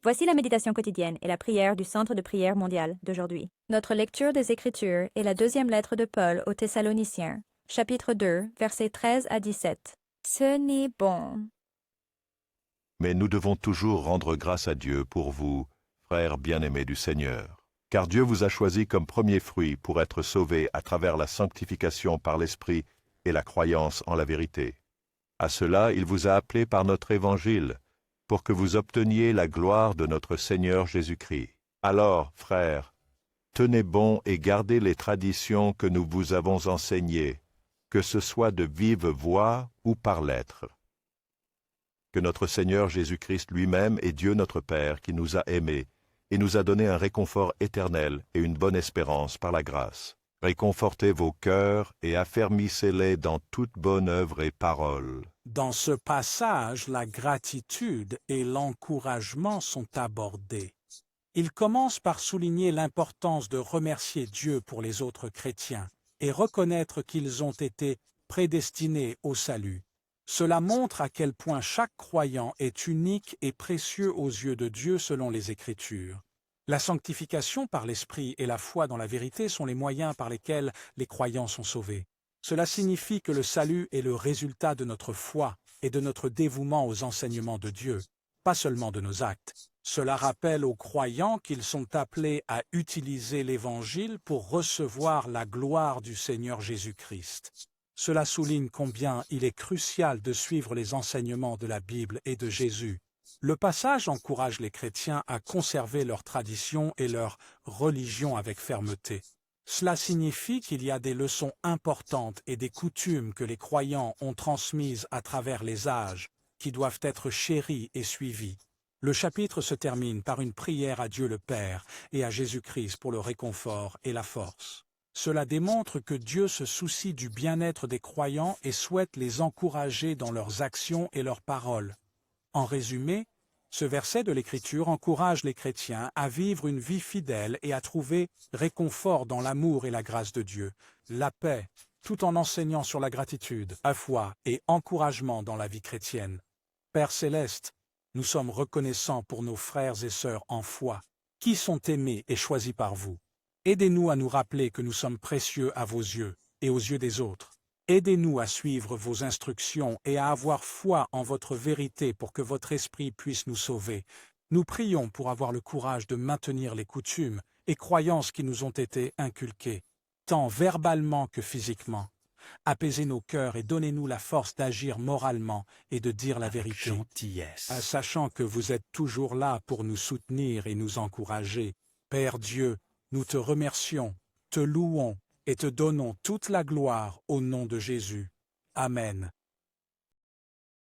Voici la méditation quotidienne et la prière du Centre de prière mondial d'aujourd'hui. Notre lecture des Écritures est la deuxième lettre de Paul aux Thessaloniciens, chapitre 2, versets 13 à 17. Tenez bon. Mais nous devons toujours rendre grâce à Dieu pour vous, frères bien-aimés du Seigneur. Car Dieu vous a choisi comme premier fruit pour être sauvés à travers la sanctification par l'Esprit et la croyance en la vérité. À cela, il vous a appelés par notre évangile, pour que vous obteniez la gloire de notre Seigneur Jésus-Christ. Alors, frères, tenez bon et gardez les traditions que nous vous avons enseignées, que ce soit de vive voix ou par lettres. Que notre Seigneur Jésus-Christ lui-même est Dieu notre Père qui nous a aimés et nous a donné un réconfort éternel et une bonne espérance par la grâce. Réconfortez vos cœurs et affermissez-les dans toute bonne œuvre et parole. Dans ce passage, la gratitude et l'encouragement sont abordés. Il commence par souligner l'importance de remercier Dieu pour les autres chrétiens et reconnaître qu'ils ont été prédestinés au salut. Cela montre à quel point chaque croyant est unique et précieux aux yeux de Dieu selon les Écritures. La sanctification par l'Esprit et la foi dans la vérité sont les moyens par lesquels les croyants sont sauvés. Cela signifie que le salut est le résultat de notre foi et de notre dévouement aux enseignements de Dieu, pas seulement de nos actes. Cela rappelle aux croyants qu'ils sont appelés à utiliser l'Évangile pour recevoir la gloire du Seigneur Jésus-Christ. Cela souligne combien il est crucial de suivre les enseignements de la Bible et de Jésus. Le passage encourage les chrétiens à conserver leurs traditions et leur religion avec fermeté. Cela signifie qu'il y a des leçons importantes et des coutumes que les croyants ont transmises à travers les âges, qui doivent être chéries et suivies. Le chapitre se termine par une prière à Dieu le Père et à Jésus-Christ pour le réconfort et la force. Cela démontre que Dieu se soucie du bien-être des croyants et souhaite les encourager dans leurs actions et leurs paroles. En résumé, ce verset de l'Écriture encourage les chrétiens à vivre une vie fidèle et à trouver réconfort dans l'amour et la grâce de Dieu, la paix, tout en enseignant sur la gratitude, la foi et encouragement dans la vie chrétienne. Père céleste, nous sommes reconnaissants pour nos frères et sœurs en foi, qui sont aimés et choisis par vous. Aidez-nous à nous rappeler que nous sommes précieux à vos yeux et aux yeux des autres. Aidez-nous à suivre vos instructions et à avoir foi en votre vérité pour que votre esprit puisse nous sauver. Nous prions pour avoir le courage de maintenir les coutumes et croyances qui nous ont été inculquées, tant verbalement que physiquement. Apaisez nos cœurs et donnez-nous la force d'agir moralement et de dire la vérité. Sachant que vous êtes toujours là pour nous soutenir et nous encourager. Père Dieu, nous te remercions, te louons et te donnons toute la gloire au nom de Jésus. Amen.